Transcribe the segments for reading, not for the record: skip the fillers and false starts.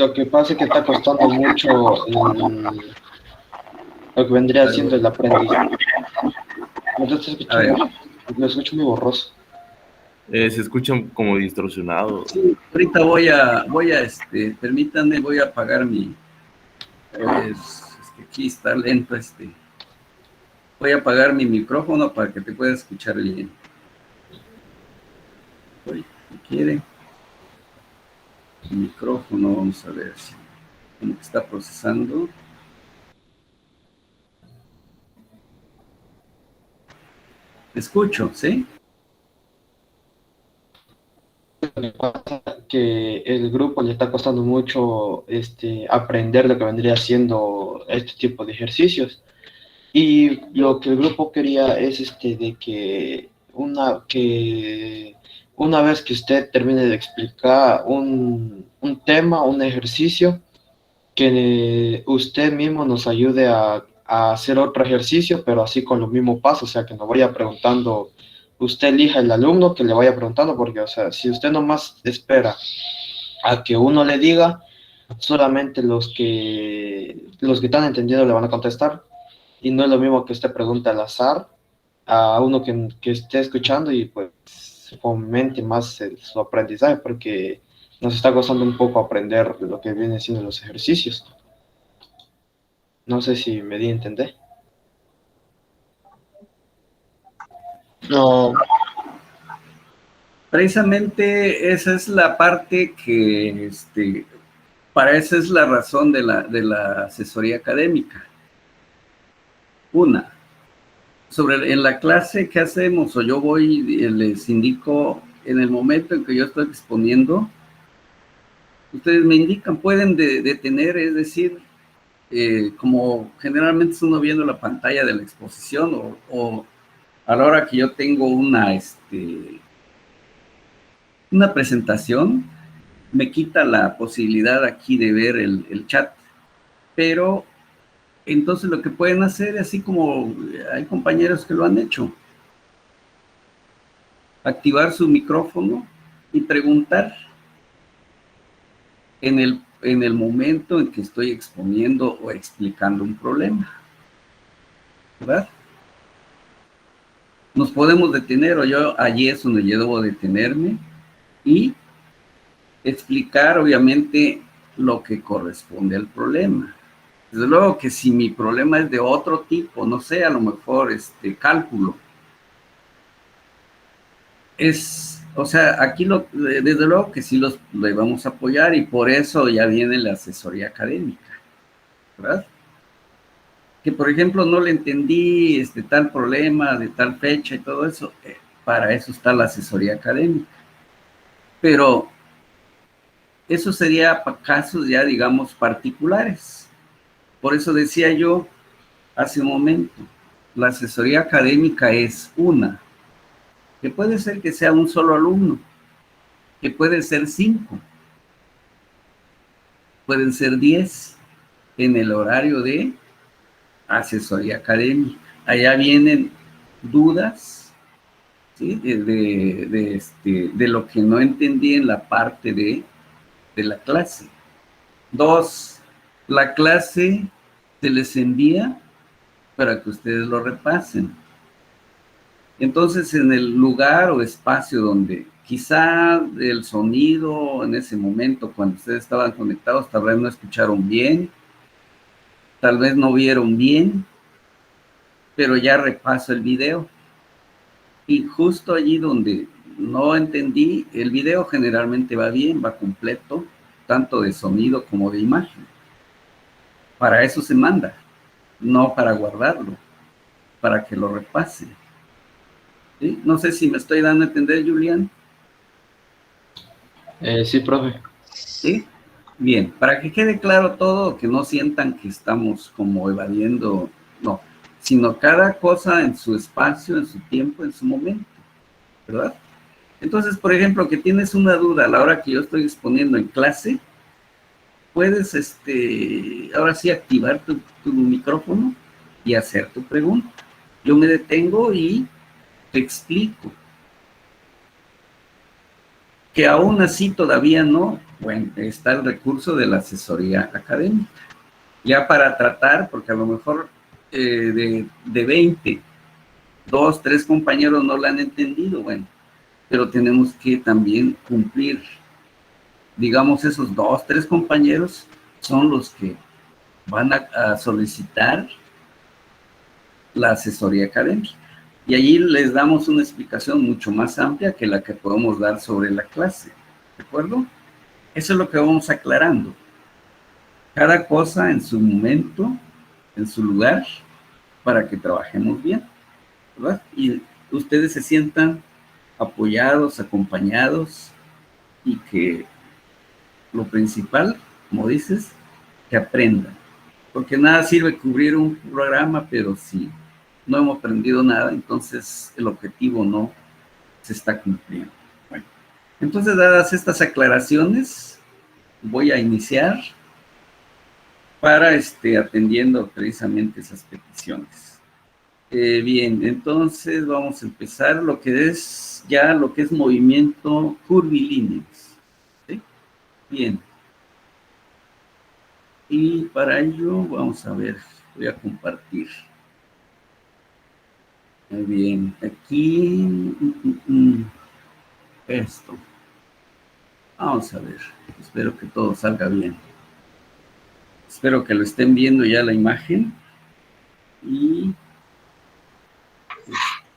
lo que pasa es que está costando mucho lo que vendría siendo el aprendizaje. ¿Me estás A ver, escuchando? Lo escucho muy borroso. Se escucha como distorsionado. sí, ahorita permítanme, voy a apagar mi, es que aquí está lento voy a apagar mi micrófono para que te puedas escuchar bien. Oye, si quiere, el micrófono, vamos a ver si cómo está procesando. Te escucho, ¿sí? Que el grupo le está costando mucho aprender lo que vendría siendo este tipo de ejercicios. Y lo que el grupo quería es de que una vez que usted termine de explicar un tema, un ejercicio, que usted mismo nos ayude a hacer otro ejercicio, pero así con los mismos pasos, o sea, que nos vaya preguntando, usted elija el alumno que le vaya preguntando, porque, o sea, si usted nomás espera a que uno le diga, solamente los que están entendiendo le van a contestar, y no es lo mismo que usted pregunte al azar a uno que esté escuchando y pues fomente más su aprendizaje, porque nos está costando un poco aprender lo que vienen siendo los ejercicios. No sé si me di a entender. No, Precisamente esa es la parte que, para eso es la razón de la asesoría académica. Una, en la clase que hacemos, o yo voy y les indico en el momento en que yo estoy exponiendo, ustedes me indican, pueden detener, es decir, como generalmente uno viendo la pantalla de la exposición o a la hora que yo tengo una presentación, me quita la posibilidad aquí de ver el chat, pero entonces lo que pueden hacer, así como hay compañeros que lo han hecho, activar su micrófono y preguntar en el momento en que estoy exponiendo o explicando un problema, ¿verdad? Nos podemos detener, o yo allí es donde yo debo detenerme y explicar, obviamente, lo que corresponde al problema. Desde luego que si mi problema es de otro tipo, no sé, a lo mejor cálculo, o sea, aquí desde luego que sí le vamos a apoyar y por eso ya viene la asesoría académica, ¿verdad? Que por ejemplo no le entendí tal problema de tal fecha y todo eso, para eso está la asesoría académica. Pero eso sería para casos ya, digamos, particulares. Por eso decía yo hace un momento, la asesoría académica es una, que puede ser que sea un solo alumno, que puede ser 5, pueden ser 10 en el horario de asesoría académica. Allá vienen dudas, ¿sí? de lo que no entendí en la parte de la clase. 2, la clase se les envía para que ustedes lo repasen. Entonces, en el lugar o espacio donde quizá el sonido en ese momento, cuando ustedes estaban conectados, tal vez no escucharon bien, tal vez no vieron bien, pero ya repaso el video. Y justo allí donde no entendí, el video generalmente va bien, va completo, tanto de sonido como de imagen. Para eso se manda, no para guardarlo, para que lo repase. ¿Sí? No sé si me estoy dando a entender, Julián. Sí, profe. ¿Sí? Bien, para que quede claro todo, que no sientan que estamos como evadiendo, no, sino cada cosa en su espacio, en su tiempo, en su momento, ¿verdad? Entonces, por ejemplo, que tienes una duda a la hora que yo estoy exponiendo en clase, puedes, ahora sí, activar tu micrófono y hacer tu pregunta. Yo me detengo y te explico. Que aún así todavía no Bueno, está el recurso de la asesoría académica. Ya para tratar, porque a lo mejor de 20, 2, 3 compañeros no la han entendido, bueno, pero tenemos que también cumplir. Digamos, esos 2, 3 compañeros son los que van a solicitar la asesoría académica. Y allí les damos una explicación mucho más amplia que la que podemos dar sobre la clase. ¿De acuerdo? Eso es lo que vamos aclarando. Cada cosa en su momento, en su lugar, para que trabajemos bien, ¿verdad? Y ustedes se sientan apoyados, acompañados, y que lo principal, como dices, que aprendan. Porque nada sirve cubrir un programa, pero si no hemos aprendido nada, entonces el objetivo no se está cumpliendo. Bueno, entonces, dadas estas aclaraciones, voy a iniciar para atendiendo precisamente esas peticiones. Bien, entonces vamos a empezar lo que es movimiento curvilíneo. ¿Sí? Bien. Y para ello vamos a ver, voy a compartir. Muy bien, aquí esto. Vamos a ver, espero que todo salga bien. Espero que lo estén viendo ya la imagen. Y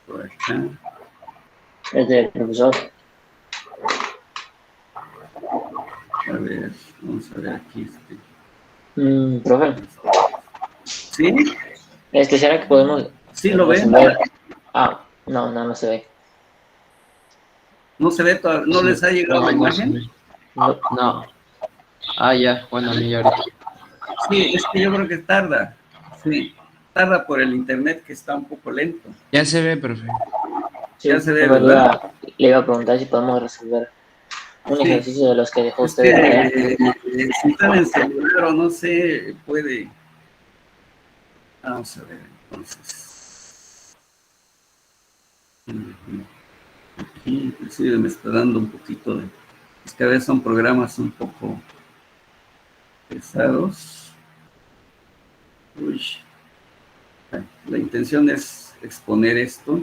por acá. Es del profesor. A ver, vamos a ver aquí. Profe, ¿Sí? ¿será que podemos ¿Sí lo ven? resolver? No se ve. ¿No se ve todavía? ¿No les ha llegado la imagen? No. Ah, ya, bueno, a mí ahorita. Sí, es que yo creo que tarda. Sí, tarda por el internet, que está un poco lento. Ya se ve, profe. Sí, Ya se ve, profe, ¿verdad? le iba a preguntar si podemos resolver un Sí. ejercicio de los que dejó Es usted de tarea. que si están en celular o no sé, puede. Vamos a ver, entonces. Aquí inclusive me está dando un poquito de... Es que a veces son programas un poco pesados. Uy. La intención es exponer esto.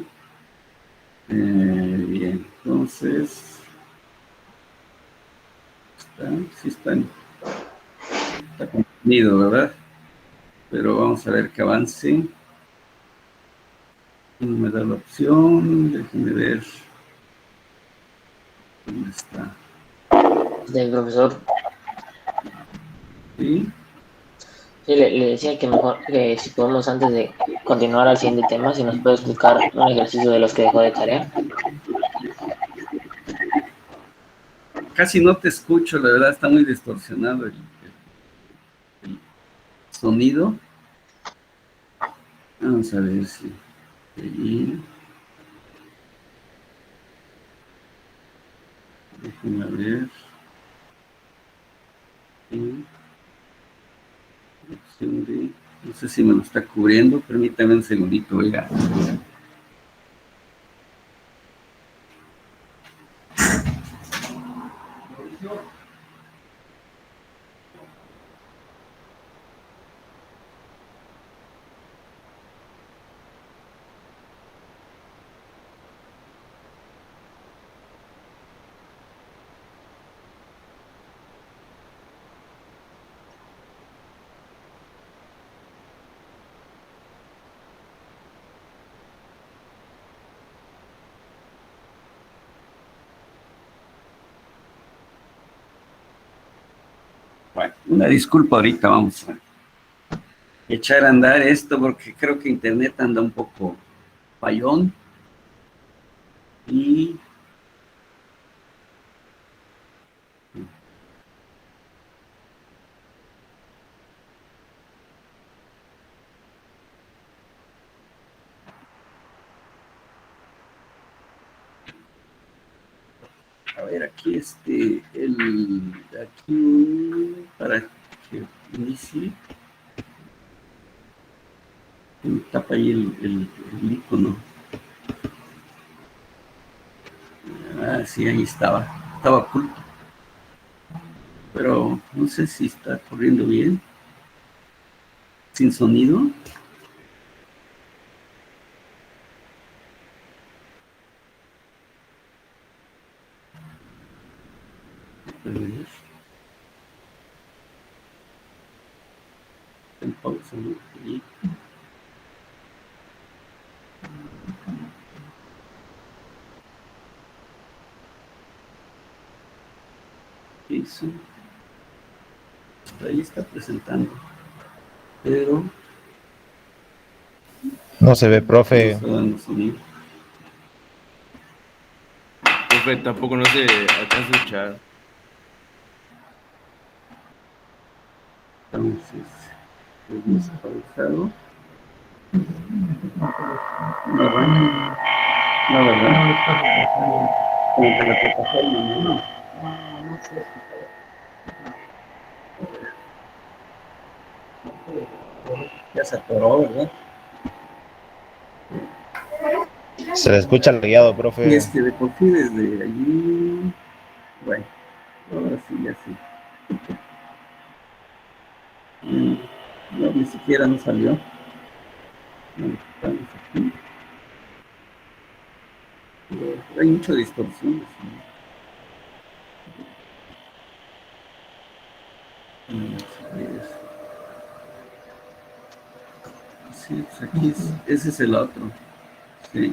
Bien, entonces... Sí está contenido, ¿verdad? Pero vamos a ver que avance. No me da la opción, déjenme ver. ¿Dónde está? Del profesor. ¿Sí? Sí, le decía que mejor que si podemos, antes de continuar al siguiente tema, si nos puede explicar un ejercicio de los que dejó de tarea. Casi no te escucho, la verdad está muy distorsionado el sonido. Vamos a ver si... Ahí. Déjenme ver. Sí. No sé si me lo está cubriendo, permítame un segundito, oiga. Bueno, una disculpa ahorita, vamos a echar a andar esto porque creo que internet anda un poco fallón. Y a ver, aquí aquí para que inicie, me tapa ahí el icono. Ah, sí, ahí estaba oculto. pero no sé si está corriendo bien. Sin sonido. A ver. En pausa, ¿no? Y eso. Ahí está presentando. Pero No se ve, no profe. está dando sonido. Profe, tampoco no se alcanza a escuchar. Entonces, hemos pausado. No arranca. No, ¿verdad? Como que la plataforma, ¿no? No sé. Ya se atoró, ¿verdad? Se le escucha el guiado, Y profe. de por sí desde allí, bueno, ahora sí, ya sí. No, ni siquiera nos salió. No, estamos aquí. Pero hay mucha distorsión. Sí, pues aquí ese es el otro. Sí.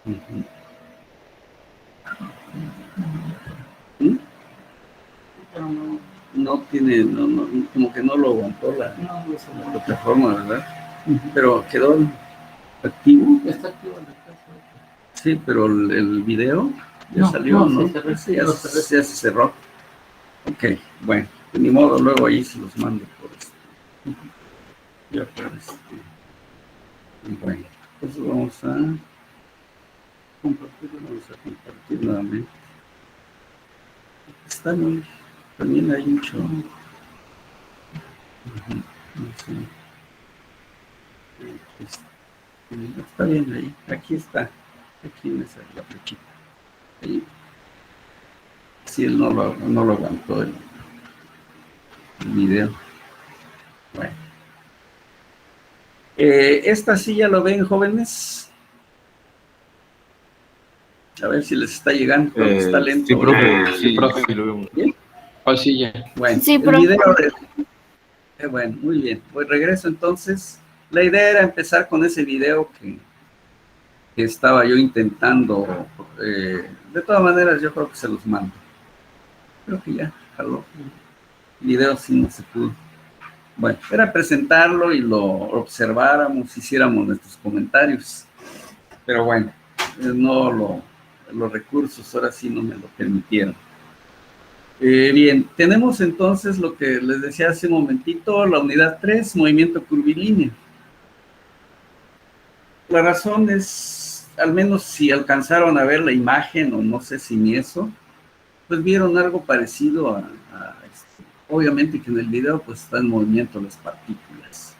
Uh-huh. ¿Mm? No tiene, como que no lo aguantó la plataforma, ¿verdad? Pero quedó activo. Está activo en la casa. Sí, pero el video ya salió, ¿no? Sí, ya se cerró. Ok, bueno, de ni modo, luego ahí se los mando por esto. Ya por esto. Y bueno, entonces vamos a compartir nuevamente. Está muy, también hay mucho. Está bien ahí, aquí está, aquí me sale la flechita. Ahí. Sí, él no lo aguantó el video. Bueno. Esta sí ya lo ven, jóvenes. A ver si les está llegando, creo que está lento. Sí, profe, Sí, profe. sí lo vemos. ¿Bien? Oh, sí, ya. Bueno, Sí, el profe. video bueno, muy bien. Pues regreso entonces. La idea era empezar con ese video que estaba yo intentando. De todas maneras, yo creo que se los mando. Creo que ya, jaló. El video sí no se pudo. Bueno, era presentarlo y lo observáramos, hiciéramos nuestros comentarios. Pero bueno, los recursos ahora sí no me lo permitieron. Bien, tenemos entonces lo que les decía hace un momentito, la unidad 3, movimiento curvilíneo. La razón es, al menos si alcanzaron a ver la imagen, o no sé si ni eso, pues vieron algo parecido a obviamente que en el video pues está en movimiento las partículas.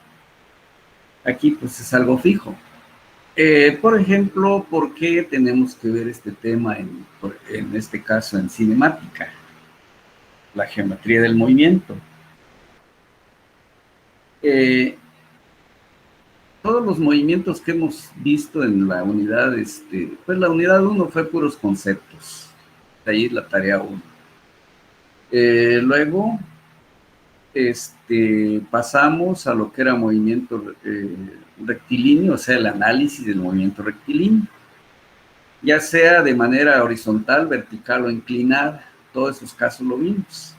Aquí pues es algo fijo. Por ejemplo, ¿por qué tenemos que ver este tema en este caso en cinemática? La geometría del movimiento. Todos los movimientos que hemos visto en la unidad, pues la unidad 1 fue puros conceptos. De ahí la tarea 1. Luego, pasamos a lo que era movimiento rectilíneo, o sea, el análisis del movimiento rectilíneo, ya sea de manera horizontal, vertical o inclinada. Todos esos casos lo vimos.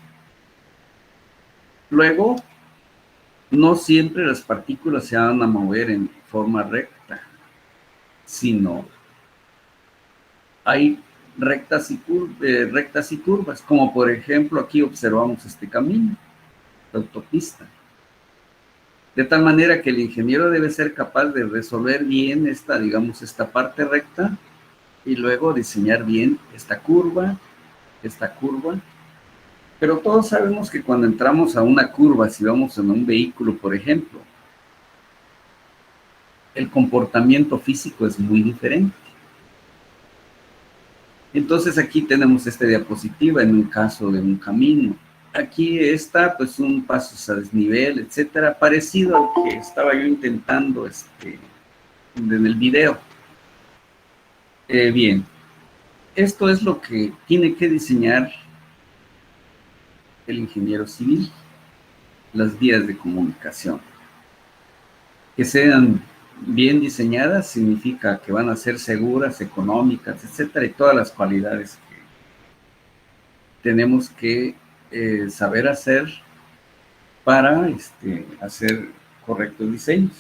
Luego, no siempre las partículas se van a mover en forma recta, sino hay rectas y curvas, como por ejemplo aquí observamos este camino, la autopista. De tal manera que el ingeniero debe ser capaz de resolver bien esta parte recta y luego diseñar bien esta curva. Pero todos sabemos que cuando entramos a una curva, si vamos en un vehículo, por ejemplo, el comportamiento físico es muy diferente. Entonces aquí tenemos esta diapositiva en un caso de un camino. Aquí está pues un paso a desnivel, etcétera, parecido al que estaba yo intentando en el video. Bien, esto es lo que tiene que diseñar el ingeniero civil, las vías de comunicación. Que sean bien diseñadas significa que van a ser seguras, económicas, etcétera, y todas las cualidades que tenemos que saber hacer para hacer correctos diseños.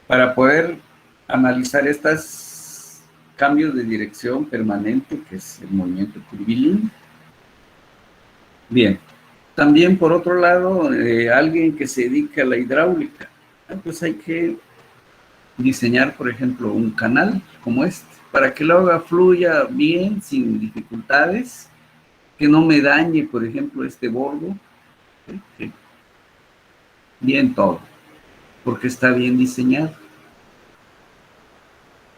Para poder analizar estos cambios de dirección permanente, que es el movimiento curvilíneo. Bien, también por otro lado, alguien que se dedica a la hidráulica, pues hay que diseñar, por ejemplo, un canal como este, para que el agua fluya bien, sin dificultades, que no me dañe, por ejemplo, este bordo. Bien todo, porque está bien diseñado.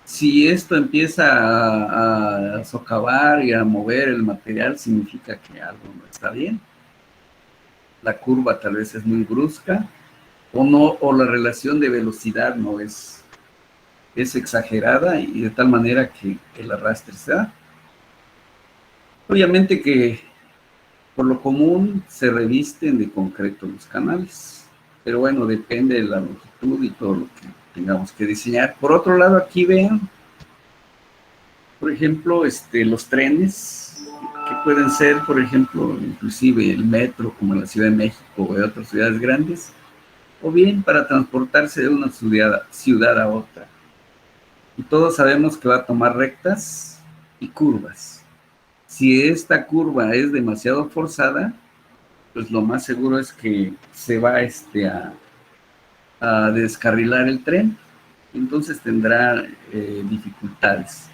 Si esto empieza a socavar y a mover el material, significa que algo no está bien. La curva tal vez es muy brusca, o no, o la relación de velocidad no es exagerada, y de tal manera que el arrastre se da. Obviamente que por lo común se revisten de concreto los canales, pero bueno, depende de la longitud y todo lo que tengamos que diseñar. Por otro lado, aquí vean, por ejemplo, los trenes, que pueden ser, por ejemplo, inclusive el metro, como en la Ciudad de México o de otras ciudades grandes, o bien para transportarse de una ciudad a otra. Y todos sabemos que va a tomar rectas y curvas. Si esta curva es demasiado forzada, pues lo más seguro es que se va a descarrilar el tren, entonces tendrá dificultades.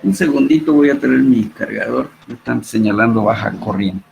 Un segundito, voy a tener mi cargador, me están señalando baja corriente.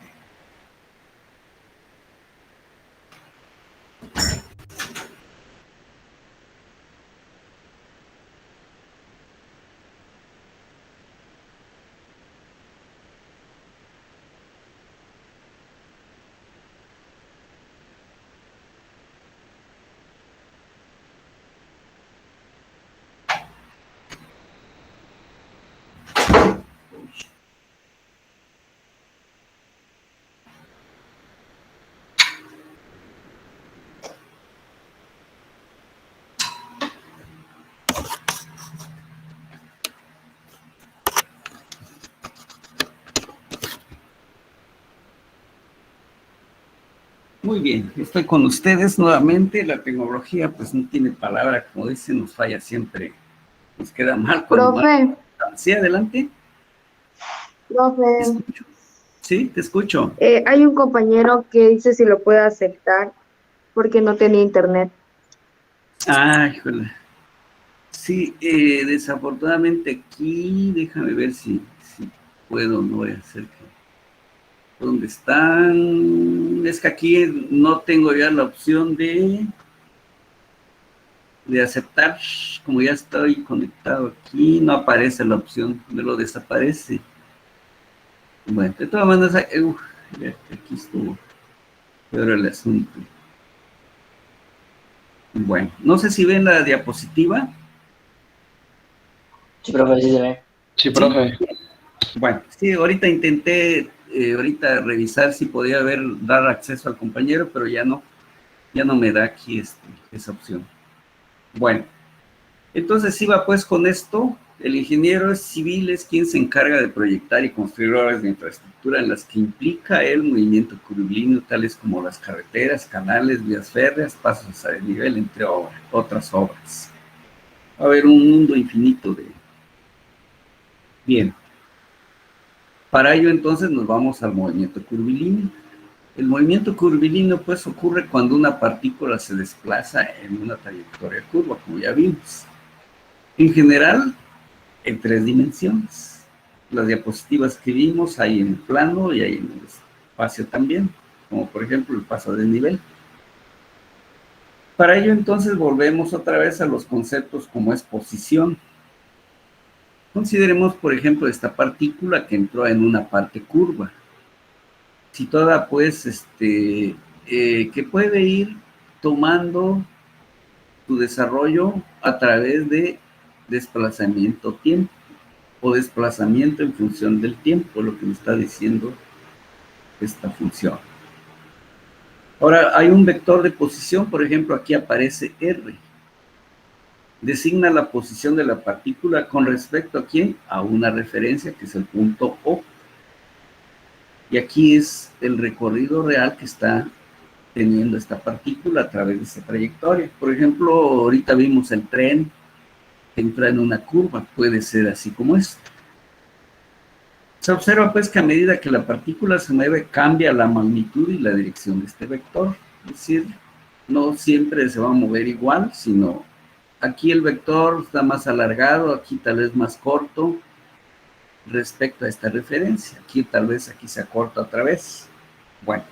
Muy bien, estoy con ustedes nuevamente. La tecnología pues no tiene palabra, como dicen, nos falla siempre, nos queda mal. Profe. Sí, adelante. Profe. ¿Te escucho? Sí, te escucho. Hay un compañero que dice si lo puede aceptar porque no tenía internet. Ah, híjole. Sí, desafortunadamente aquí, déjame ver si puedo, no voy a hacer que... ¿Dónde están? Es que aquí no tengo ya la opción de aceptar. Como ya estoy conectado aquí, no aparece la opción, me lo desaparece. Bueno, de todas maneras, ya, aquí estuvo. Pero el asunto. Bueno, no sé si ven la diapositiva. Sí, profe, sí se ve. Sí, profe. Bueno, sí, ahorita intenté revisar si podía dar acceso al compañero, pero ya no me da aquí esa opción. Bueno, entonces iba pues con esto. El ingeniero civil es quien se encarga de proyectar y construir obras de infraestructura en las que implica el movimiento curvilíneo, tales como las carreteras, canales, vías férreas, pasos a desnivel, entre otras obras. Va a haber un mundo infinito de... Bien. Para ello entonces nos vamos al movimiento curvilíneo. El movimiento curvilíneo pues ocurre cuando una partícula se desplaza en una trayectoria curva, como ya vimos. En general, en 3 dimensiones. Las diapositivas que vimos hay en el plano y hay en el espacio también, como por ejemplo el paso de nivel. Para ello entonces volvemos otra vez a los conceptos como es posición. Consideremos, por ejemplo, esta partícula que entró en una parte curva. Situada, pues, que puede ir tomando su desarrollo a través de desplazamiento-tiempo o desplazamiento en función del tiempo, lo que me está diciendo esta función. Ahora, hay un vector de posición, por ejemplo, aquí aparece R. Designa la posición de la partícula con respecto a ¿quién? A una referencia, que es el punto O. Y aquí es el recorrido real que está teniendo esta partícula a través de esa trayectoria. Por ejemplo, ahorita vimos el tren que entra en una curva, puede ser así como esto. Se observa pues que a medida que la partícula se mueve, cambia la magnitud y la dirección de este vector. Es decir, no siempre se va a mover igual, sino aquí el vector está más alargado, aquí tal vez más corto respecto a esta referencia. Aquí tal vez aquí se acorta otra vez. Bueno,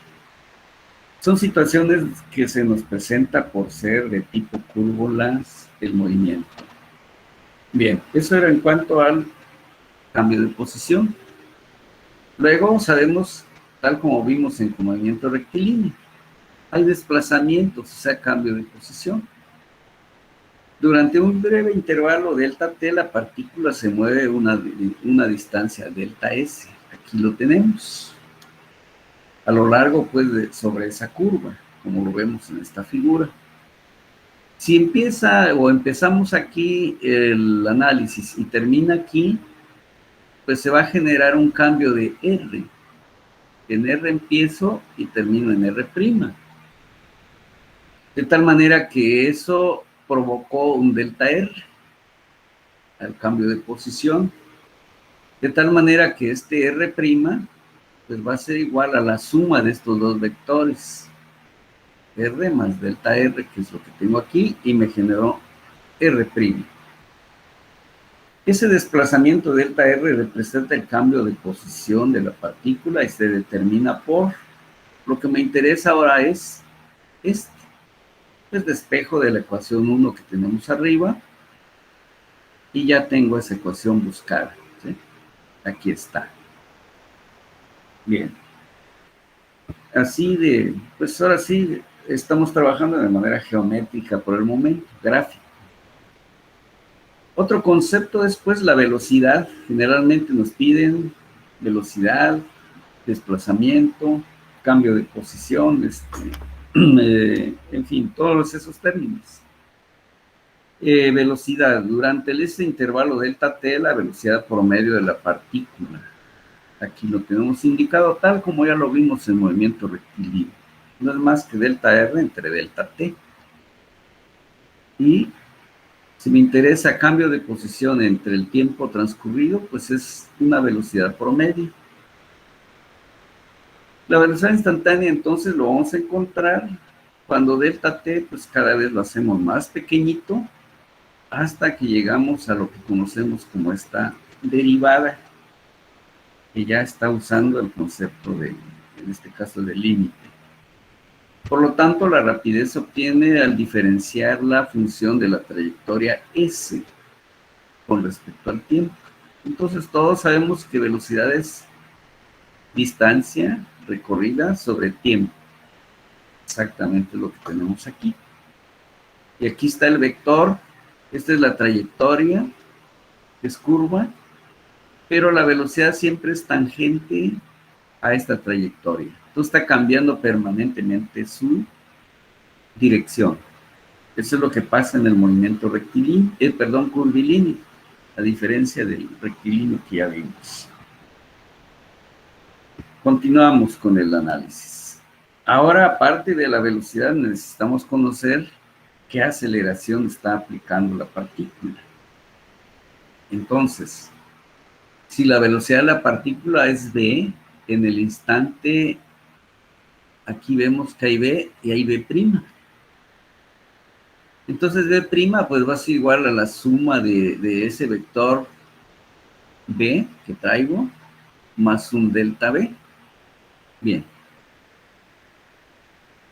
son situaciones que se nos presenta por ser de tipo curvulas el movimiento. Bien, eso era en cuanto al cambio de posición. Luego sabemos, tal como vimos en movimiento rectilíneo, hay desplazamientos, o sea, cambio de posición. Durante un breve intervalo delta t, la partícula se mueve una distancia delta s. Aquí lo tenemos. A lo largo, pues, sobre esa curva, como lo vemos en esta figura. Si empezamos aquí el análisis y termina aquí, pues se va a generar un cambio de R. En R empiezo y termino en R'. De tal manera que eso provocó un delta R, al cambio de posición. De tal manera que este R', pues va a ser igual a la suma de estos dos vectores. R más delta R, que es lo que tengo aquí, y me generó R'. Ese desplazamiento delta R representa el cambio de posición de la partícula y se determina por, lo que me interesa ahora es el despejo de la ecuación 1 que tenemos arriba, y ya tengo esa ecuación buscada, ¿sí? Aquí está. Bien. Así pues ahora sí, estamos trabajando de manera geométrica por el momento, gráfica. Otro concepto es, pues, la velocidad. Generalmente nos piden velocidad, desplazamiento, cambio de posición, en fin, todos esos términos. Velocidad. Durante ese intervalo delta t, la velocidad promedio de la partícula. Aquí lo tenemos indicado tal como ya lo vimos en movimiento rectilíneo. No es más que delta r entre delta t. Y si me interesa cambio de posición entre el tiempo transcurrido, pues es una velocidad promedio. La velocidad instantánea, entonces, lo vamos a encontrar cuando delta t, pues cada vez lo hacemos más pequeñito, hasta que llegamos a lo que conocemos como esta derivada, que ya está usando el concepto en este caso, de límite. Por lo tanto, la rapidez se obtiene al diferenciar la función de la trayectoria s con respecto al tiempo. Entonces, todos sabemos que velocidad es distancia recorrida sobre tiempo. Exactamente lo que tenemos aquí. Y aquí está el vector. Esta es la trayectoria, es curva, pero la velocidad siempre es tangente a esta trayectoria. Entonces está cambiando permanentemente su dirección. Eso es lo que pasa en el movimiento rectilíneo, curvilíneo, a diferencia del rectilíneo que ya vimos. Continuamos con el análisis. Ahora, aparte de la velocidad, necesitamos conocer qué aceleración está aplicando la partícula. Entonces, si la velocidad de la partícula es v, en el instante, aquí vemos que hay v y hay v'. Entonces v', pues va a ser igual a la suma de ese vector v que traigo, más un delta v. Bien.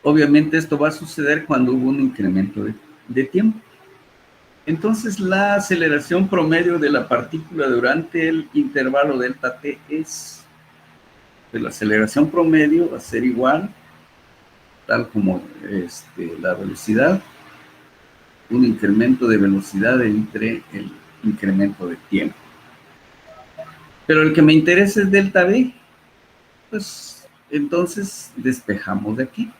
Obviamente esto va a suceder cuando hubo un incremento de tiempo. Entonces, la aceleración promedio de la partícula durante el intervalo delta t es, pues, la aceleración promedio va a ser igual, tal como la velocidad, un incremento de velocidad entre el incremento de tiempo. Pero el que me interesa es delta v, pues entonces despejamos de aquí.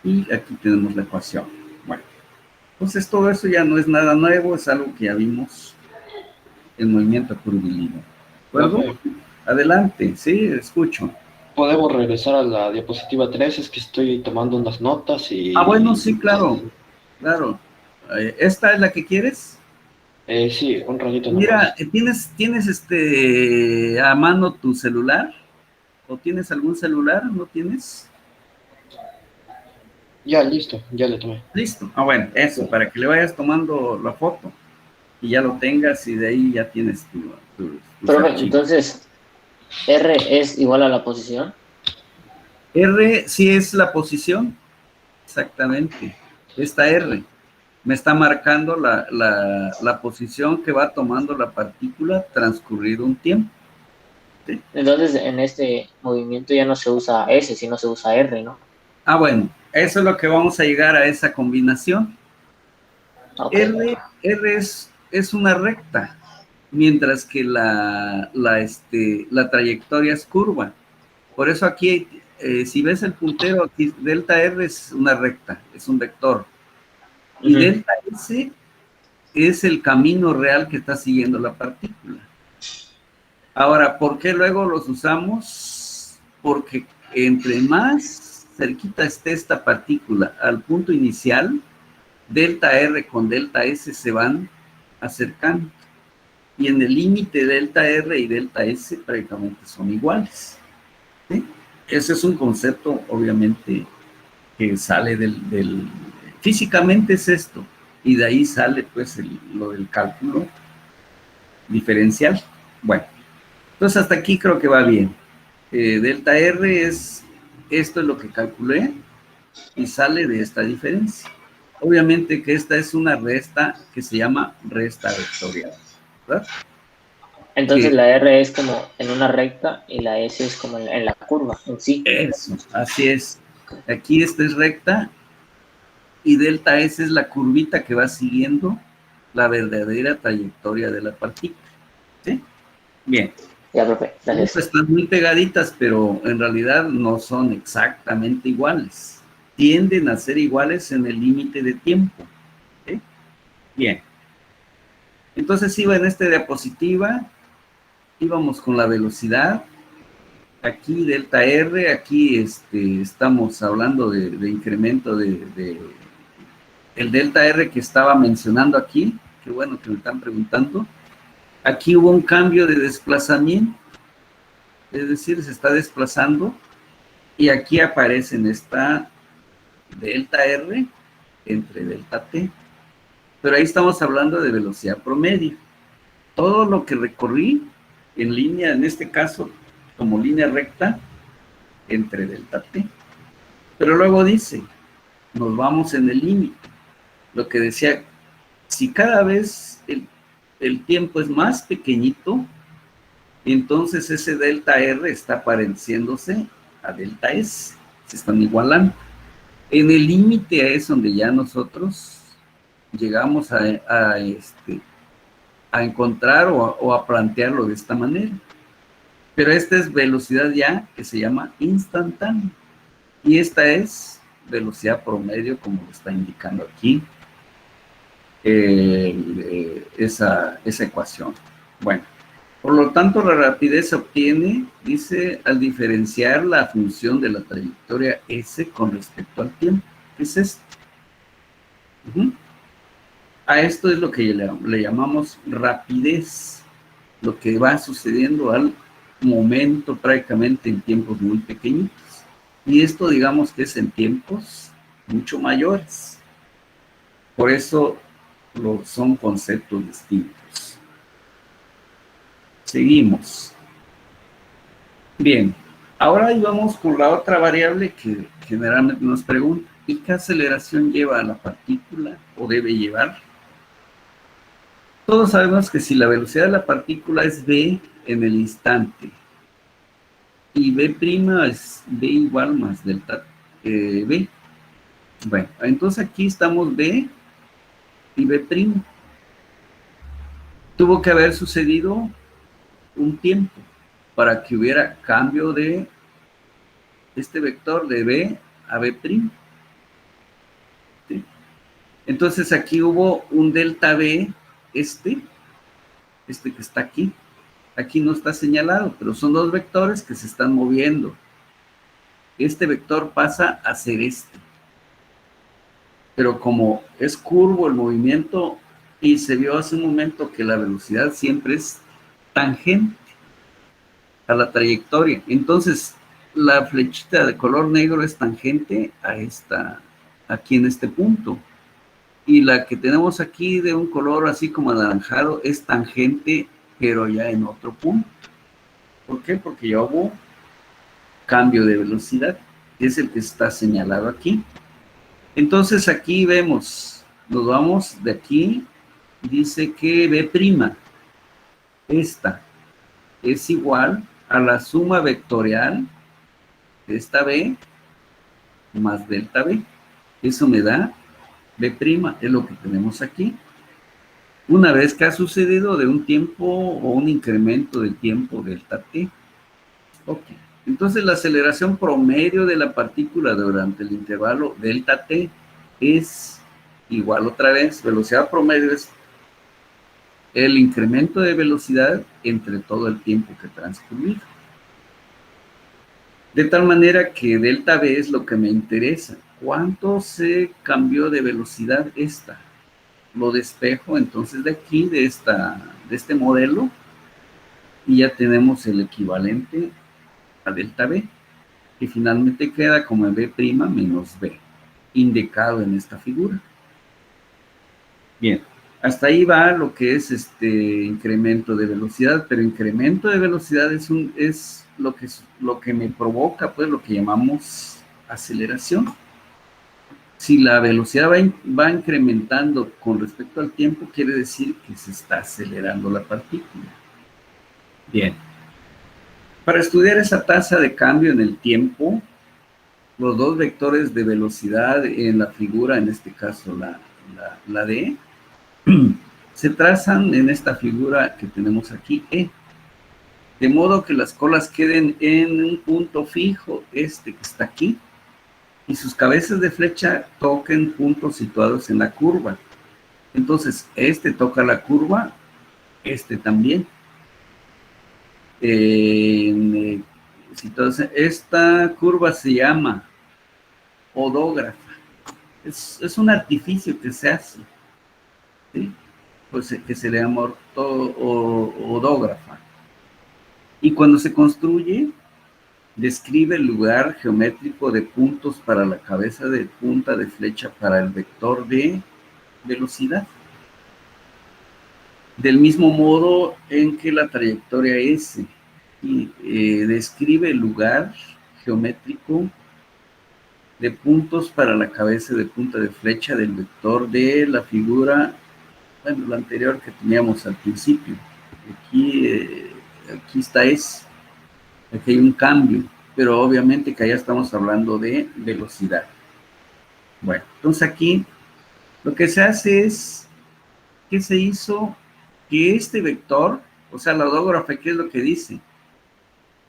Y aquí tenemos la ecuación. Bueno, entonces todo eso ya no es nada nuevo, es algo que ya vimos en movimiento curvilíneo. ¿De acuerdo? Ok. Adelante, sí, escucho. Podemos regresar a la diapositiva 3, es que estoy tomando unas notas y... Bueno, sí, claro, claro. ¿Esta es la que quieres? Sí, un ratito Mira, nomás. ¿tienes a mano tu celular? ¿O tienes algún celular? ¿No tienes? Ya, listo, ya le tomé. Listo. Bueno, eso, para que le vayas tomando la foto y ya lo tengas y de ahí ya tienes tus Profe, archivos. entonces, R es igual a la posición. R sí es la posición, exactamente. Esta R me está marcando la posición que va tomando la partícula transcurrido un tiempo. ¿Sí? Entonces, en este movimiento ya no se usa S, sino se usa R, ¿no? Bueno, eso es lo que vamos a llegar a esa combinación. Okay. R es una recta, mientras que la trayectoria es curva. Por eso aquí, si ves el puntero, aquí delta R es una recta, es un vector. Y delta S es el camino real que está siguiendo la partícula. Ahora, ¿por qué luego los usamos? Porque entre más cerquita esté esta partícula al punto inicial, delta R con delta S se van acercando. Y en el límite delta R y delta S prácticamente son iguales. ¿Sí? Ese es un concepto, obviamente, que sale físicamente es esto, y de ahí sale, pues, lo del cálculo diferencial. Bueno, entonces hasta aquí creo que va bien. Delta R esto es lo que calculé, y sale de esta diferencia. Obviamente que esta es una resta que se llama resta vectorial, ¿verdad? Entonces la R es como en una recta y la S es como en la curva en sí. Eso, así es. Aquí esta es recta y delta S es la curvita que va siguiendo la verdadera trayectoria de la partícula. ¿Sí? Bien. Ya, profe, gracias. Están muy pegaditas, pero en realidad no son exactamente iguales. Tienden a ser iguales en el límite de tiempo. ¿Sí? Bien. Entonces iba en esta diapositiva, íbamos con la velocidad. Aquí delta R, aquí estamos hablando de incremento el delta R que estaba mencionando aquí, que bueno que me están preguntando. Aquí hubo un cambio de desplazamiento, es decir, se está desplazando, y aquí aparece en esta delta R entre delta T. Pero ahí estamos hablando de velocidad promedio. Todo lo que recorrí en línea, en este caso, como línea recta, entre delta T. Pero luego dice, nos vamos en el límite. Lo que decía, si cada vez el tiempo es más pequeñito, entonces ese delta R está pareciéndose a delta S, se están igualando. En el límite es donde ya nosotros llegamos a encontrar o a plantearlo de esta manera. Pero esta es velocidad ya que se llama instantánea. Y esta es velocidad promedio, como lo está indicando aquí esa ecuación. Bueno, por lo tanto, la rapidez se obtiene, dice, al diferenciar la función de la trayectoria S con respecto al tiempo. ¿Qué es esto? A esto es lo que le llamamos rapidez, lo que va sucediendo al momento prácticamente en tiempos muy pequeñitos. Y esto digamos que es en tiempos mucho mayores. Por eso son conceptos distintos. Seguimos. Bien, ahora vamos con la otra variable que generalmente nos pregunta, ¿y qué aceleración lleva a la partícula o debe llevar? Todos sabemos que si la velocidad de la partícula es v en el instante y v' es v igual más delta v. Bueno, entonces aquí estamos v y v'. Tuvo que haber sucedido un tiempo para que hubiera cambio de este vector de v a v'. ¿Sí? Entonces aquí hubo un delta v, este que está aquí. Aquí no está señalado, pero son dos vectores que se están moviendo. Este vector pasa a ser este. Pero como es curvo el movimiento y se vio hace un momento que la velocidad siempre es tangente a la trayectoria. Entonces, la flechita de color negro es tangente a esta, aquí en este punto. Y la que tenemos aquí de un color así como anaranjado es tangente, pero ya en otro punto. ¿Por qué? Porque ya hubo cambio de velocidad, que es el que está señalado aquí. Entonces aquí vemos, nos vamos de aquí, dice que v', esta, es igual a la suma vectorial de esta v más delta v. Eso me da v', es lo que tenemos aquí. Una vez que ha sucedido de un tiempo o un incremento del tiempo delta t. Ok. Entonces la aceleración promedio de la partícula durante el intervalo delta t es igual otra vez, velocidad promedio es el incremento de velocidad entre todo el tiempo que transcurrió. De tal manera que delta v es lo que me interesa. ¿Cuánto se cambió de velocidad esta? Lo despejo entonces de aquí, de este modelo, y ya tenemos el equivalente a delta v, que finalmente queda como v' menos v, indicado en esta figura. Bien, hasta ahí va lo que es este incremento de velocidad, pero incremento de velocidad es lo que me provoca, pues, lo que llamamos aceleración. Si la velocidad va incrementando con respecto al tiempo, quiere decir que se está acelerando la partícula. Bien. Para estudiar esa tasa de cambio en el tiempo, los dos vectores de velocidad en la figura, en este caso la D, se trazan en esta figura que tenemos aquí, E. De modo que las colas queden en un punto fijo, este que está aquí, y sus cabezas de flecha toquen puntos situados en la curva. Entonces, este toca la curva, este también. Entonces, esta curva se llama odógrafa. Es un artificio que se hace, ¿sí? Pues que se le llama odógrafa. Y cuando se construye, describe el lugar geométrico de puntos para la cabeza de punta de flecha para el vector de velocidad. Del mismo modo en que la trayectoria S describe el lugar geométrico de puntos para la cabeza de punta de flecha del vector de la figura, bueno, la anterior que teníamos al principio. Aquí está S. Aquí hay un cambio, pero obviamente que allá estamos hablando de velocidad. Bueno, entonces aquí lo que se hace es, ¿qué se hizo? Que este vector, o sea, la odógrafa, ¿qué es lo que dice?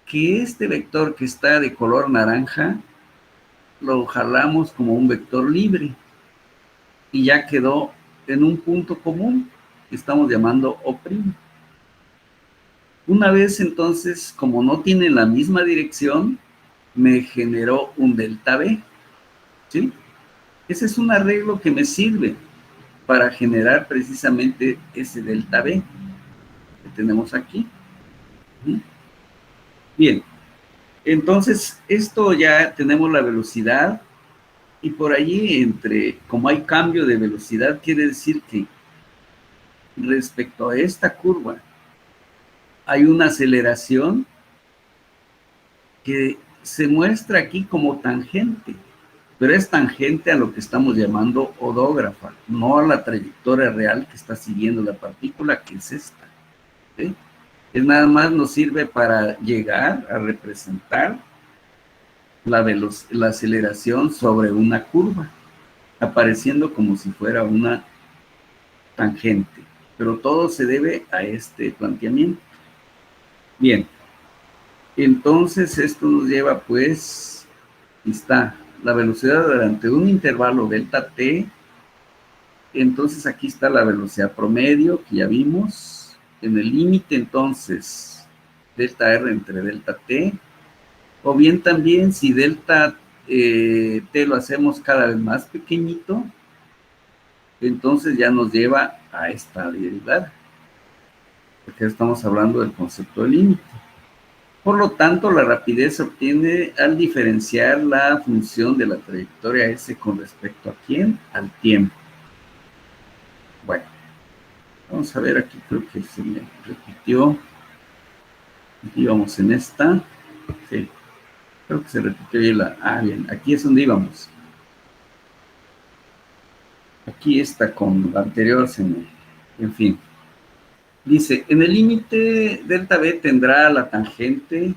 Que este vector que está de color naranja, lo jalamos como un vector libre y ya quedó en un punto común que estamos llamando O'. Una vez entonces, como no tiene la misma dirección, me generó un delta V, ¿sí? Ese es un arreglo que me sirve para generar precisamente ese delta V que tenemos aquí. Bien, entonces esto ya tenemos la velocidad y por allí como hay cambio de velocidad, quiere decir que respecto a esta curva hay una aceleración que se muestra aquí como tangente, pero es tangente a lo que estamos llamando odógrafa, no a la trayectoria real que está siguiendo la partícula, que es esta. ¿Sí? Es nada más nos sirve para llegar a representar la aceleración sobre una curva, apareciendo como si fuera una tangente, pero todo se debe a este planteamiento. Bien, entonces esto nos lleva, pues, está la velocidad durante un intervalo delta t. Entonces aquí está la velocidad promedio que ya vimos en el límite, entonces delta r entre delta t, o bien también si delta t lo hacemos cada vez más pequeñito, entonces ya nos lleva a esta derivada, porque estamos hablando del concepto de límite. Por lo tanto, la rapidez se obtiene al diferenciar la función de la trayectoria S con respecto a ¿quién? Al tiempo. Bueno, vamos a ver aquí, creo que se me repitió. Aquí vamos en esta. Sí, creo que se repitió ahí la... Ah, bien, aquí es donde íbamos. Aquí está con la anterior, en fin. Dice, en el límite delta B tendrá la tangente,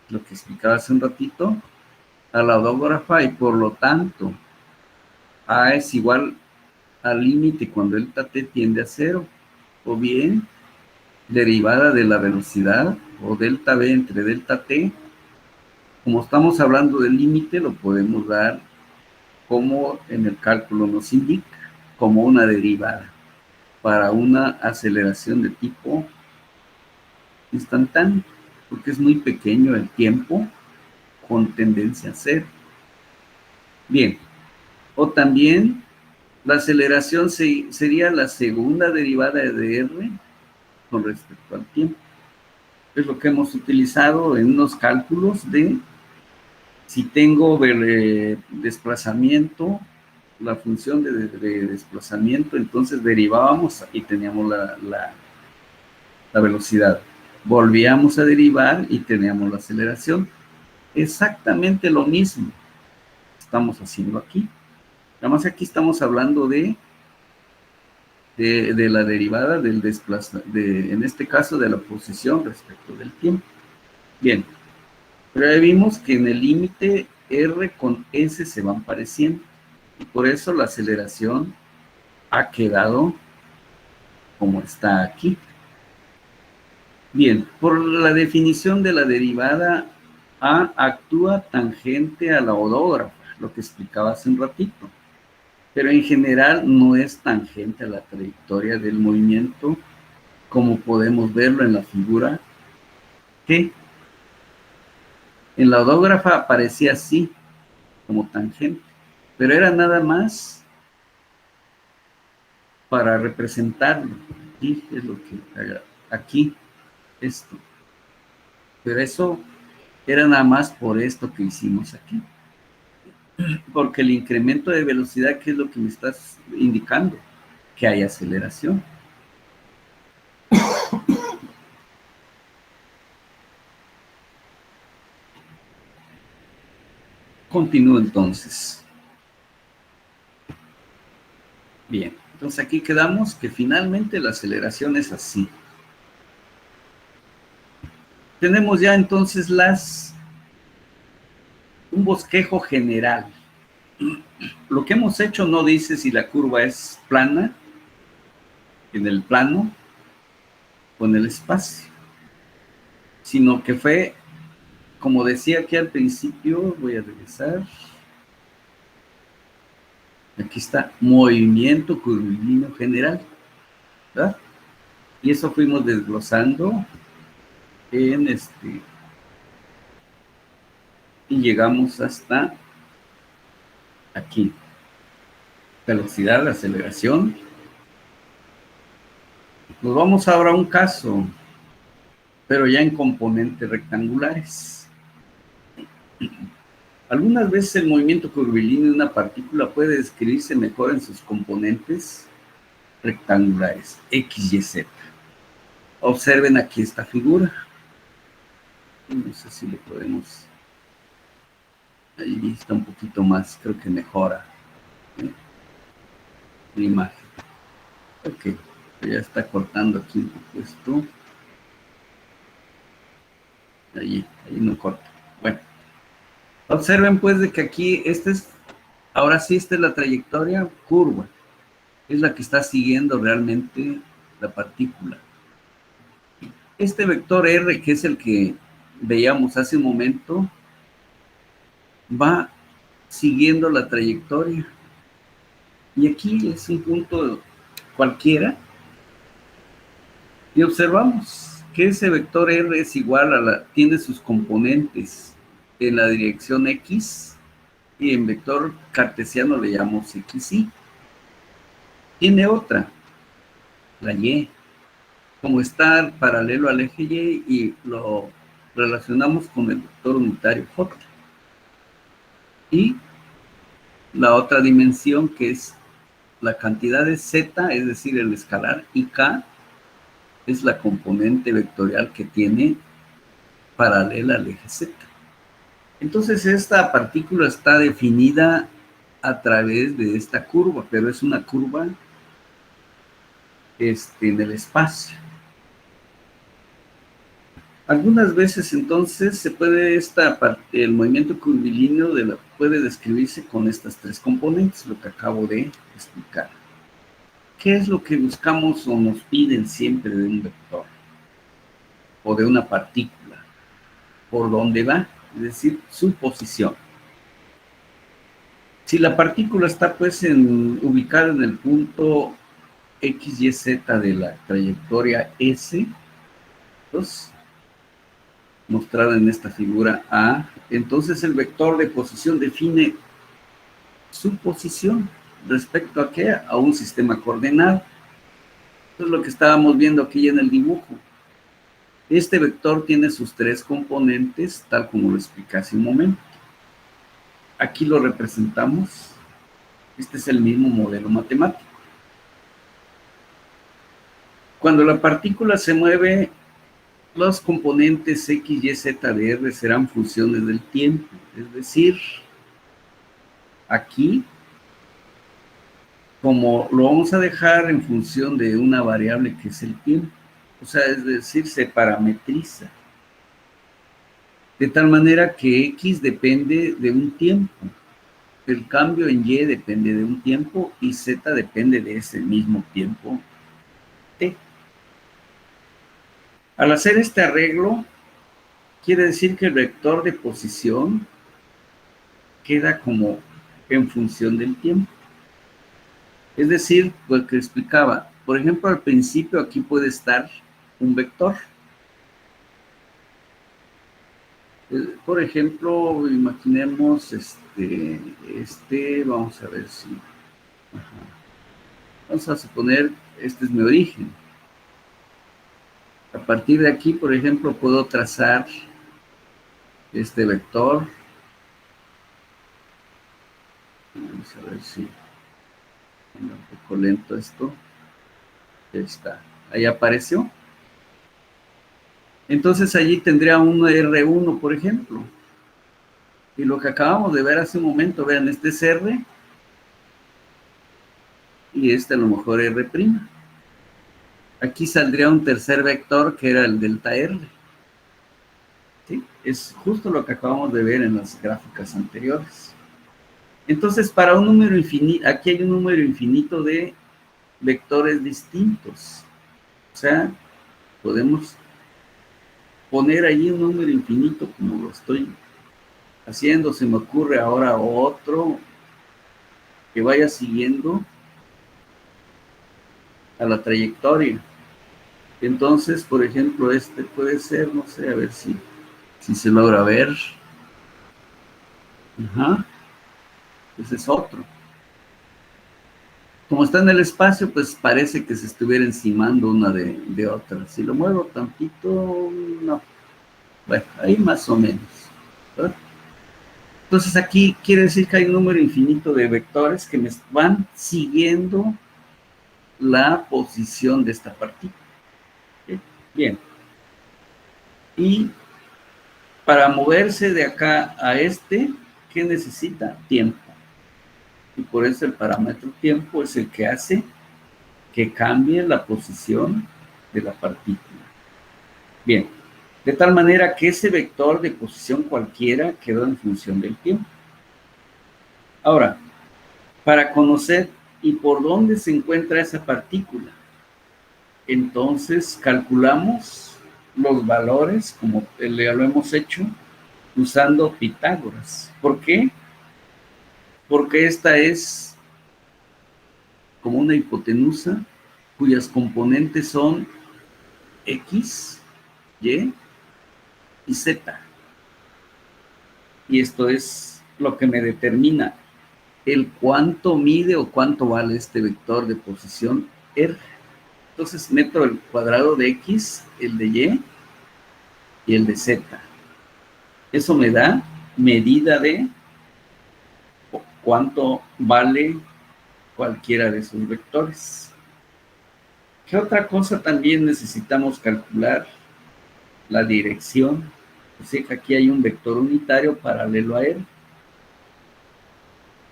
lo que explicaba hace un ratito, a la odógrafa, y por lo tanto A es igual al límite cuando delta t tiende a 0, o bien derivada de la velocidad, o delta B entre delta t. Como estamos hablando del límite, lo podemos dar como en el cálculo nos indica, como una derivada para una aceleración de tipo instantáneo, porque es muy pequeño el tiempo con tendencia a 0. Bien, o también la aceleración sería la segunda derivada de r con respecto al tiempo. Es lo que hemos utilizado en unos cálculos de si tengo desplazamiento, la función de desplazamiento, entonces derivábamos y teníamos la velocidad. Volvíamos a derivar y teníamos la aceleración. Exactamente lo mismo estamos haciendo aquí. Nada más aquí estamos hablando de la derivada del desplazamiento, en este caso de la posición respecto del tiempo. Bien, pero ya vimos que en el límite R con S se van pareciendo, y por eso la aceleración ha quedado como está aquí. Bien, por la definición de la derivada, A actúa tangente a la odógrafa, lo que explicaba hace un ratito, pero en general no es tangente a la trayectoria del movimiento, como podemos verlo en la figura G. En la odógrafa aparecía así, como tangente, pero era nada más para representarlo. Aquí es lo que aquí, esto. Pero eso era nada más por esto que hicimos aquí. Porque el incremento de velocidad, ¿qué es lo que me estás indicando? Que hay aceleración. Continúo entonces. Bien, entonces aquí quedamos que finalmente la aceleración es así. Tenemos ya entonces un bosquejo general. Lo que hemos hecho no dice si la curva es plana, en el plano, o en el espacio, sino que fue, como decía aquí al principio, voy a regresar. Aquí está, movimiento curvilíneo general, ¿verdad? Y eso fuimos desglosando en y llegamos hasta aquí. Velocidad, aceleración. Nos vamos ahora a un caso, pero ya en componentes rectangulares. Algunas veces el movimiento curvilíneo de una partícula puede describirse mejor en sus componentes rectangulares, X, Y, Z. Observen aquí esta figura. No sé si le podemos... Ahí está un poquito más, creo que mejora, ¿eh? La imagen. Ok, ya está cortando aquí un poco esto. Ahí no corta. Bueno, observen pues de que aquí, ahora sí, esta es la trayectoria curva. Es la que está siguiendo realmente la partícula. Este vector R, que es el que veíamos hace un momento, va siguiendo la trayectoria. Y aquí es un punto cualquiera. Y observamos que ese vector R es igual tiene sus componentes en la dirección X, y en vector cartesiano le llamamos XY. Tiene otra, la Y, como está paralelo al eje Y, y lo relacionamos con el vector unitario J. Y la otra dimensión, que es la cantidad de Z, es decir, el escalar, y K es la componente vectorial que tiene paralela al eje Z. Entonces esta partícula está definida a través de esta curva, pero es una curva en el espacio. Algunas veces entonces se puede el movimiento curvilíneo puede describirse con estas tres componentes, lo que acabo de explicar. ¿Qué es lo que buscamos o nos piden siempre de un vector o de una partícula? ¿Por dónde va? Es decir, su posición. Si la partícula está pues ubicada en el punto X, Y, Z de la trayectoria S, pues, mostrada en esta figura A, entonces el vector de posición define su posición respecto a ¿qué? A un sistema coordenado. Eso es lo que estábamos viendo aquí en el dibujo. Este vector tiene sus tres componentes, tal como lo expliqué hace un momento. Aquí lo representamos. Este es el mismo modelo matemático. Cuando la partícula se mueve, los componentes X, Y, Z de R serán funciones del tiempo. Es decir, aquí, como lo vamos a dejar en función de una variable que es el tiempo, o sea, es decir, se parametriza. De tal manera que X depende de un tiempo, el cambio en Y depende de un tiempo y Z depende de ese mismo tiempo T. Al hacer este arreglo, quiere decir que el vector de posición queda como en función del tiempo. Es decir, lo que explicaba, por ejemplo, al principio aquí puede estar un vector. Por ejemplo, imaginemos vamos a ver si... Vamos a suponer, este es mi origen. A partir de aquí, por ejemplo, puedo trazar este vector. Vamos a ver si... Un poco lento esto. Ahí está. Ahí apareció. Entonces allí tendría un R1, por ejemplo. Y lo que acabamos de ver hace un momento, vean, este es R. Y este a lo mejor R'. Aquí saldría un tercer vector que era el delta R. ¿Sí? Es justo lo que acabamos de ver en las gráficas anteriores. Entonces, para un número infinito, aquí hay un número infinito de vectores distintos. O sea, podemos poner allí un número infinito como lo estoy haciendo. Se me ocurre ahora otro que vaya siguiendo a la trayectoria. Entonces, por ejemplo, este puede ser, no sé, a ver si se logra ver. Ajá. Ese es otro. Como está en el espacio, pues parece que se estuviera encimando una de otra. Si lo muevo tantito, no. Bueno, ahí más o menos, ¿verdad? Entonces aquí quiere decir que hay un número infinito de vectores que me van siguiendo la posición de esta partícula. ¿Sí? Bien. Y para moverse de acá a que ¿qué necesita? Tiempo. Y por eso el parámetro tiempo es el que hace que cambie la posición de la partícula. Bien, de tal manera que ese vector de posición cualquiera quedó en función del tiempo. Ahora, para conocer y por dónde se encuentra esa partícula, entonces calculamos los valores, como ya lo hemos hecho, usando Pitágoras. ¿Por qué? Porque esta es como una hipotenusa cuyas componentes son X, Y y Z. Y esto es lo que me determina el cuánto mide o cuánto vale este vector de posición R. Entonces meto el cuadrado de X, el de Y y el de Z. Eso me da medida de cuánto vale cualquiera de esos vectores. ¿Qué otra cosa también necesitamos calcular? La dirección. O sea que aquí hay un vector unitario paralelo a R.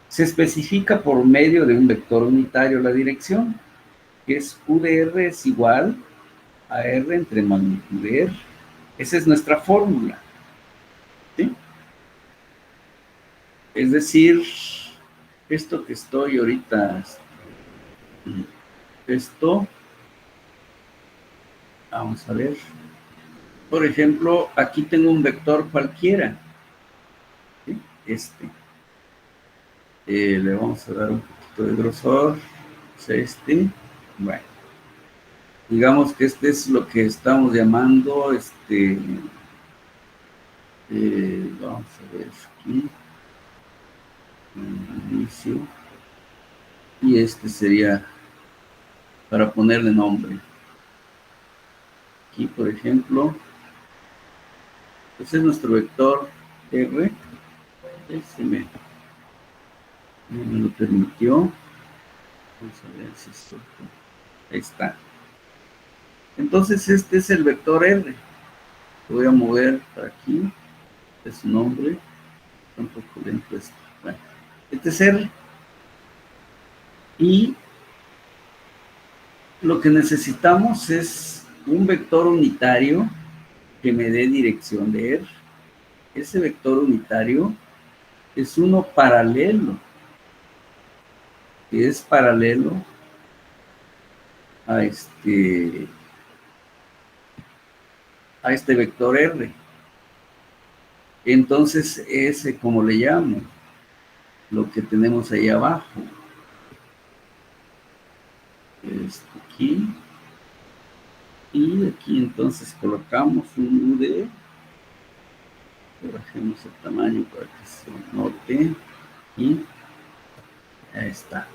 Se especifica por medio de un vector unitario la dirección, que es U de R es igual a R entre magnitud de R. Esa es nuestra fórmula. ¿Sí? Es decir, esto que estoy ahorita, esto, vamos a ver, por ejemplo, aquí tengo un vector cualquiera, ¿sí? Le vamos a dar un poquito de grosor, bueno, digamos que este es lo que estamos llamando, vamos a ver aquí, inicio, y este sería para ponerle nombre. Aquí, por ejemplo, este es nuestro vector R, me lo permitió. Vamos a ver si esto, ahí está. Entonces este es el vector R. Lo voy a mover para aquí, es su nombre, un poco lento esto. Bueno, este es R. Y lo que necesitamos es un vector unitario que me dé dirección de R. Ese vector unitario es uno paralelo, que es paralelo a este vector R. Entonces, ese, como le llamo, lo que tenemos ahí abajo. Aquí. Y aquí entonces colocamos un UD. Bajemos el tamaño para que se note. Y ahí está.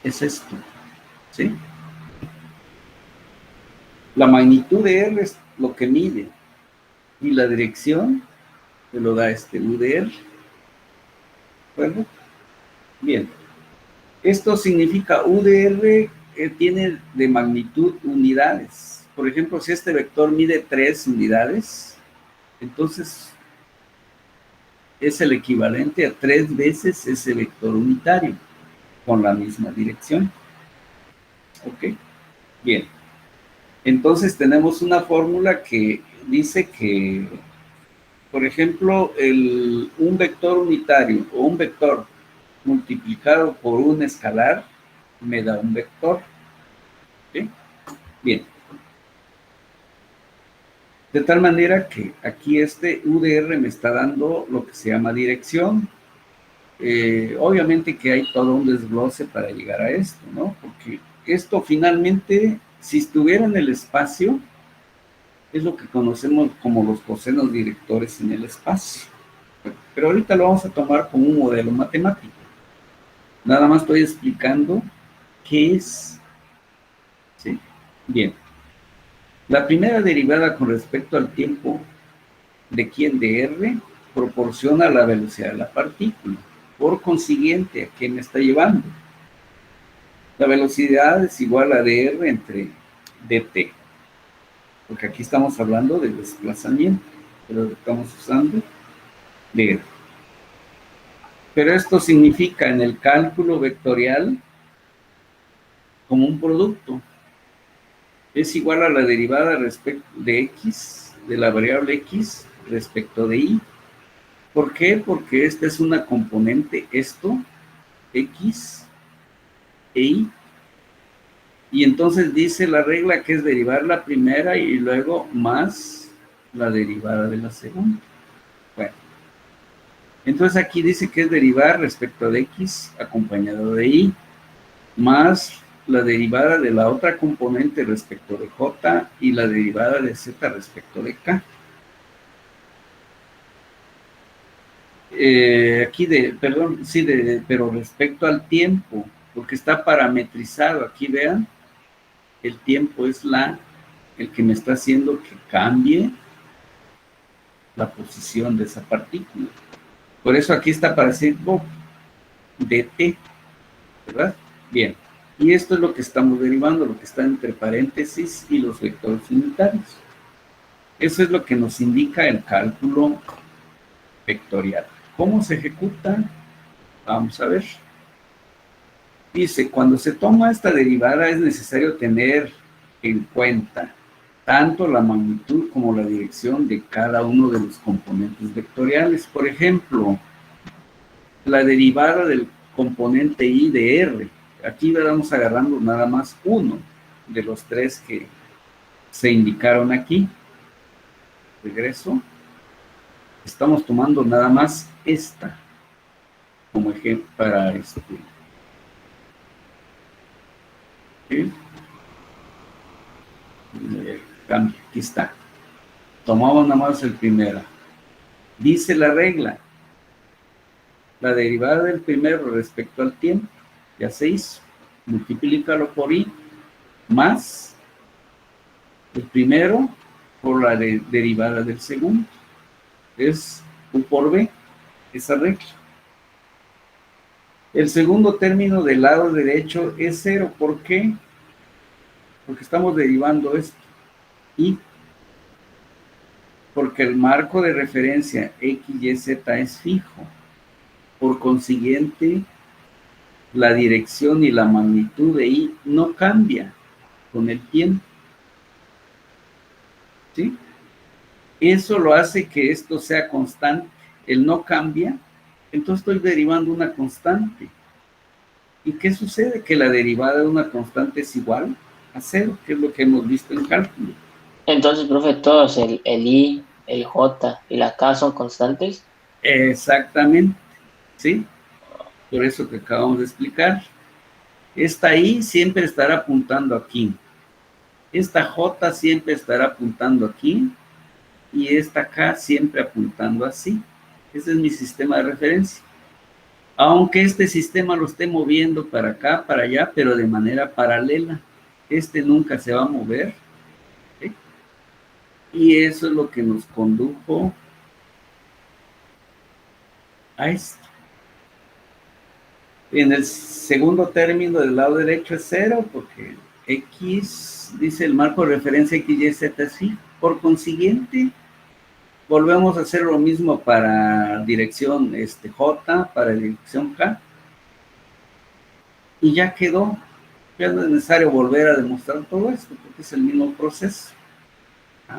Es esto. ¿Sí? La magnitud de R es lo que mide. Y la dirección me lo da U de R. ¿De acuerdo? Bien. Esto significa U de R tiene de magnitud unidades. Por ejemplo, si este vector mide 3 unidades, entonces es el equivalente a 3 veces ese vector unitario con la misma dirección. Ok, bien. Entonces tenemos una fórmula que dice que, por ejemplo, un vector unitario o un vector multiplicado por un escalar me da un vector. ¿Sí? Bien. De tal manera que aquí U de R me está dando lo que se llama dirección. Obviamente que hay todo un desglose para llegar a esto, ¿no? Porque esto finalmente, si estuviera en el espacio, es lo que conocemos como los cosenos directores en el espacio. Pero ahorita lo vamos a tomar como un modelo matemático. Nada más estoy explicando qué es. ¿Sí? Bien. La primera derivada con respecto al tiempo de R proporciona la velocidad de la partícula. Por consiguiente, ¿a qué me está llevando? La velocidad es igual a dr entre dt. Porque aquí estamos hablando de desplazamiento. pero lo estamos usando. Bien. Pero esto significa en el cálculo vectorial como un producto. Es igual a la derivada respecto de x, de la variable x, respecto de y. ¿Por qué? Porque esta es una componente, esto, x e y. Y entonces dice la regla que es derivar la primera y luego más la derivada de la segunda. Bueno, entonces aquí dice que es derivar respecto de x acompañado de y, más la derivada de la otra componente respecto de j y la derivada de z respecto de k. Pero respecto al tiempo, porque está parametrizado, aquí vean, el tiempo es el que me está haciendo que cambie la posición de esa partícula. Por eso aquí está para decir dt, ¿verdad? Bien, y esto es lo que estamos derivando, lo que está entre paréntesis y los vectores unitarios. Eso es lo que nos indica el cálculo vectorial. ¿Cómo se ejecuta? Vamos a ver. Dice, cuando se toma esta derivada es necesario tener en cuenta tanto la magnitud como la dirección de cada uno de los componentes vectoriales. Por ejemplo, la derivada del componente y de r. Aquí vamos agarrando nada más uno de los tres que se indicaron aquí. Regreso. Estamos tomando nada más esta como ejemplo para esto. ¿Sí? Cambio, aquí está. Tomamos nada más el primero. Dice la regla, la derivada del primero respecto al tiempo, ya se hizo. Multiplícalo por i, más el primero por la derivada del segundo. Es u por b, esa regla. El segundo término del lado derecho es 0. ¿Por qué? Porque estamos derivando esto. Y porque el marco de referencia x, y, z es fijo. Por consiguiente, la dirección y la magnitud de y no cambia con el tiempo. ¿Sí? Eso lo hace que esto sea constante. El no cambia, entonces estoy derivando una constante. ¿Y qué sucede? Que la derivada de una constante es igual a 0, que es lo que hemos visto en cálculo. Entonces, profe, todos, el i, el j y la k son constantes. Exactamente, ¿sí? Por eso que acabamos de explicar. Esta i siempre estará apuntando aquí. Esta j siempre estará apuntando aquí. Y esta k siempre apuntando así. Ese es mi sistema de referencia. Aunque este sistema lo esté moviendo para acá, para allá, pero de manera paralela. Este nunca se va a mover. ¿Sí? Y eso es lo que nos condujo a esto. En el segundo término del lado derecho es 0, porque x, dice el marco de referencia x, y, z es fijo. Por consiguiente, volvemos a hacer lo mismo para dirección j, para dirección k. Y ya quedó. Ya no es necesario volver a demostrar todo esto, porque es el mismo proceso.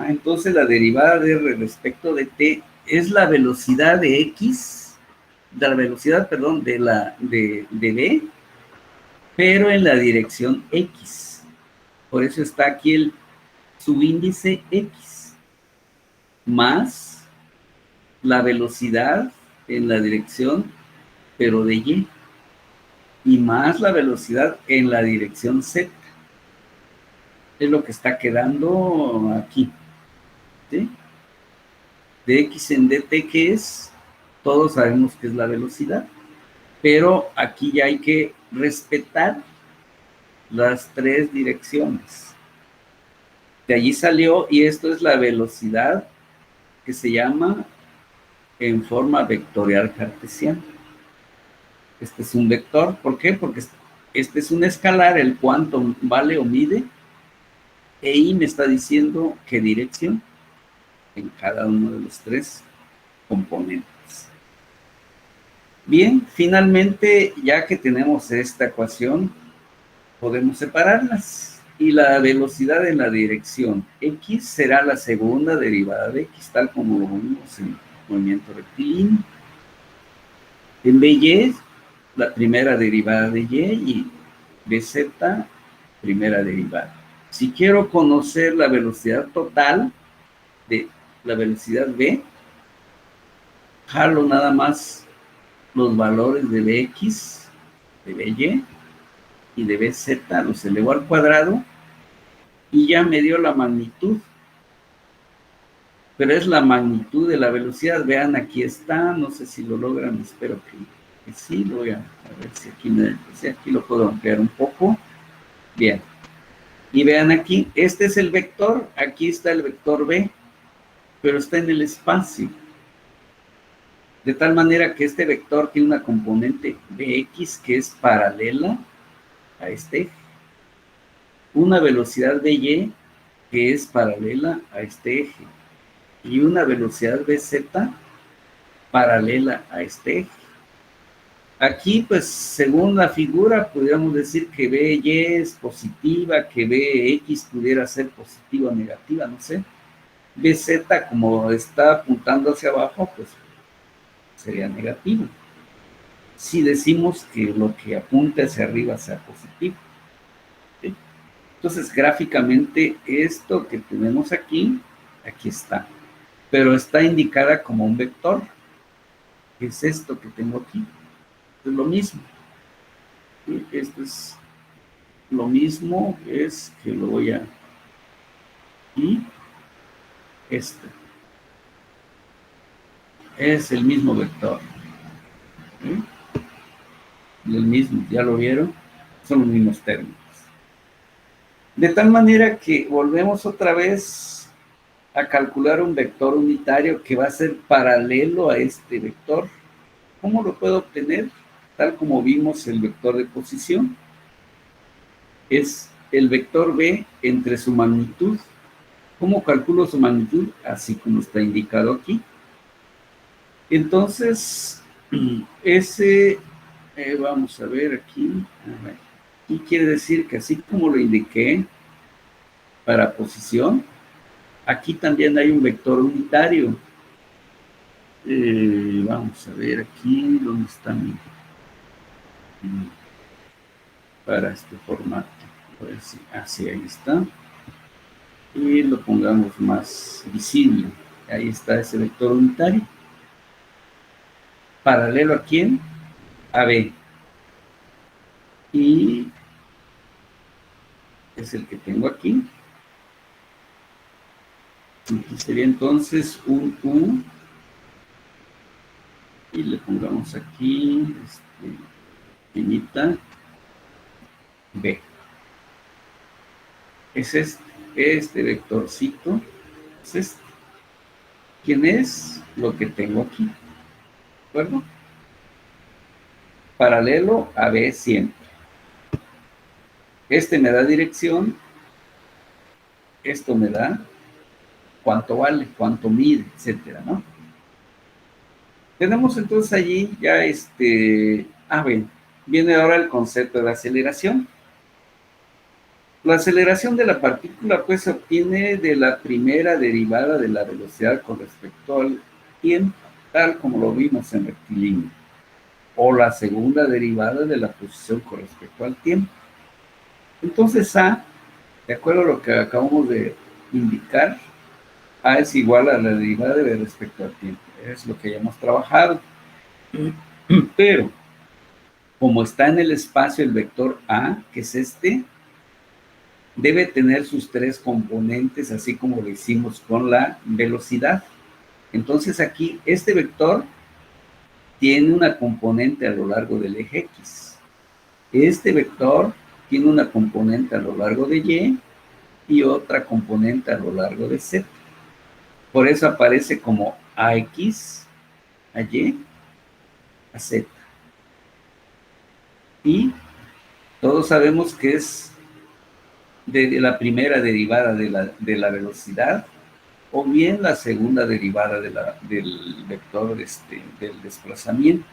Entonces la derivada de r respecto de t es la velocidad de x, de la velocidad, perdón, de b, pero en la dirección x. Por eso está aquí el subíndice x, más la velocidad en la dirección, pero de y, y más la velocidad en la dirección z. Es lo que está quedando aquí. ¿Sí? De x en dt, ¿qué es? Todos sabemos que es la velocidad, pero aquí ya hay que respetar las tres direcciones. De allí salió, y esto es la velocidad que se llama en forma vectorial cartesiana. Este es un vector. ¿Por qué? Porque este es un escalar, el cuánto vale o mide, e y me está diciendo qué dirección. en cada uno de los tres componentes. Bien, finalmente, ya que tenemos esta ecuación, podemos separarlas. Y la velocidad en la dirección X será la segunda derivada de X, tal como lo vimos en movimiento rectilíneo. En BY, la primera derivada de Y, y BZ, primera derivada. Si quiero conocer la velocidad total de la velocidad B, jalo nada más los valores de Bx, de By y de Bz, los elevo al cuadrado y ya me dio la magnitud. Pero es la magnitud de la velocidad. Vean, aquí está, no sé si lo logran, espero que sí, lo voy a ver si aquí lo puedo ampliar un poco. Bien. Y vean aquí, este es el vector, aquí está el vector B, pero está en el espacio. De tal manera que este vector tiene una componente Bx que es paralela a este eje. Una velocidad By que es paralela a este eje. Y una velocidad Bz paralela a este eje. Aquí, pues, según la figura, podríamos decir que By es positiva, que Bx pudiera ser positiva o negativa, no sé. Bz, como está apuntando hacia abajo, pues sería negativo. Si decimos que lo que apunta hacia arriba sea positivo. ¿Sí? Entonces, gráficamente, esto que tenemos aquí, aquí está. Pero está indicada como un vector. ¿Qué es esto que tengo aquí? Es lo mismo. ¿Sí? Esto es lo mismo, es que lo voy a... Y este es el mismo vector. ¿Sí? El mismo, ¿ya lo vieron? Son los mismos términos. De tal manera que volvemos otra vez a calcular un vector unitario que va a ser paralelo a este vector. ¿Cómo lo puedo obtener? Tal como vimos el vector de posición. Es el vector B entre su magnitud. ¿Cómo calculo su magnitud? Así como está indicado aquí. Entonces, ese, vamos a ver aquí. Y quiere decir que así como lo indiqué para posición, aquí también hay un vector unitario. Vamos a ver aquí, ¿dónde está mi? Para este formato. A ver si, así, ahí está. Y lo pongamos más visible. Ahí está ese vector unitario. ¿Paralelo a quién? A B. Y es el que tengo aquí. Aquí sería entonces un U. Y le pongamos aquí, pequeñita, B. Es este vectorcito, es este. ¿Quién es? Lo que tengo aquí. ¿De acuerdo? Paralelo a B siempre. Este me da dirección. Esto me da cuánto vale, cuánto mide, etcétera, ¿no? Tenemos entonces allí ya viene ahora el concepto de aceleración. La aceleración de la partícula pues se obtiene de la primera derivada de la velocidad con respecto al tiempo, tal como lo vimos en rectilíneo, o la segunda derivada de la posición con respecto al tiempo. Entonces A, de acuerdo a lo que acabamos de indicar, A es igual a la derivada de respecto al tiempo. Es lo que ya hemos trabajado. Pero, como está en el espacio el vector A, que es este, debe tener sus tres componentes, así como lo hicimos con la velocidad. Entonces aquí, este vector tiene una componente a lo largo del eje X. Este vector tiene una componente a lo largo de Y y otra componente a lo largo de Z. Por eso aparece como AX, AY, AZ. Y todos sabemos que es de la primera derivada de la velocidad o bien la segunda derivada del vector del desplazamiento.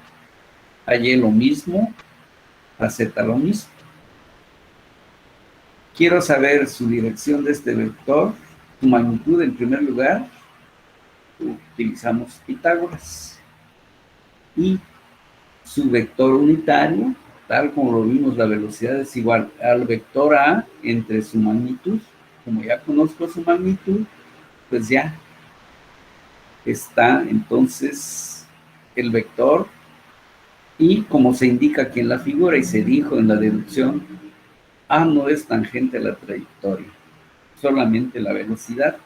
A y lo mismo, a z lo mismo. Quiero saber su dirección de este vector, su magnitud en primer lugar. Utilizamos Pitágoras. Y su vector unitario, tal como lo vimos, la velocidad es igual al vector A entre su magnitud. Como ya conozco su magnitud, pues ya está entonces el vector. Y como se indica aquí en la figura y se dijo en la deducción, A no es tangente a la trayectoria, solamente la velocidad.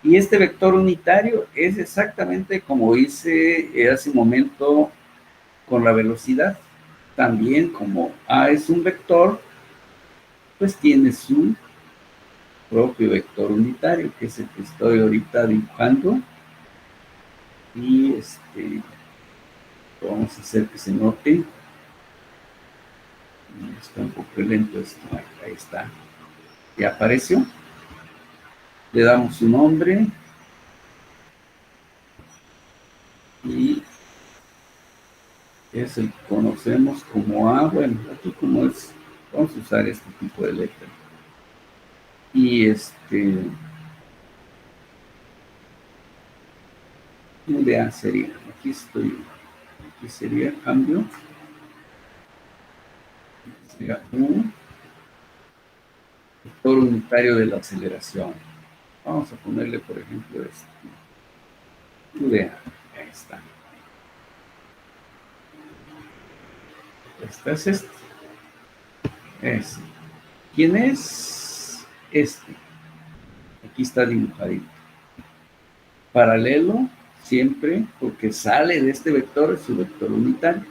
Y este vector unitario es exactamente como hice hace un momento con la velocidad. También como A es un vector, pues tiene su propio vector unitario, que es el que estoy ahorita dibujando. Y vamos a hacer que se note. Está un poco lento esto. Ahí está. Ya apareció. Le damos su nombre. Y es el que conocemos como A. Bueno, aquí como es, vamos a usar este tipo de letra. Y UDA sería, aquí sería cambio. Sería un vector unitario de la aceleración. Vamos a ponerle, por ejemplo, UDA. Ahí está. Este es este. ¿Quién es este? Aquí está dibujadito. Paralelo, siempre, porque sale de este vector, es su vector unitario.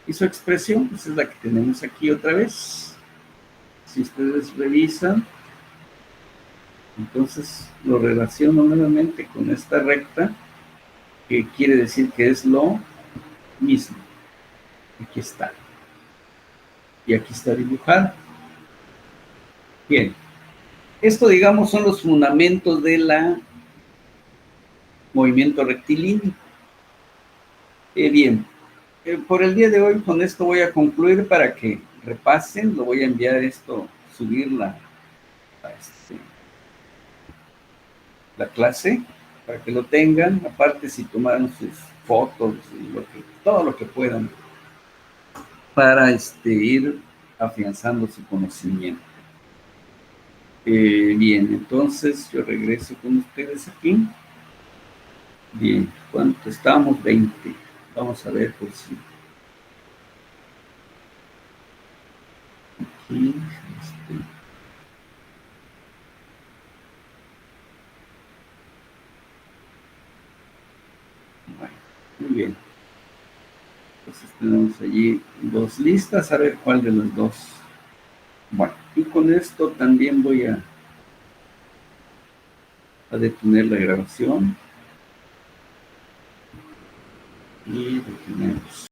Y su expresión, pues es la que tenemos aquí otra vez. Si ustedes revisan, entonces lo relaciono nuevamente con esta recta, que quiere decir que es lo mismo. Aquí está. Y aquí está dibujado. Bien. Esto, digamos, son los fundamentos de la movimiento rectilíneo. Bien. Por el día de hoy, con esto voy a concluir para que repasen. Lo voy a enviar esto, subirla a la clase, para que lo tengan. Aparte, si tomaron sus fotos y todo lo que puedan, para ir afianzando su conocimiento. Bien, entonces yo regreso con ustedes aquí. Bien, ¿cuánto estamos? 20. Vamos a ver por si. Aquí, Bueno, muy bien. Entonces tenemos allí 2 listas, a ver cuál de las 2. Bueno, y con esto también voy a detener la grabación. Y detenemos.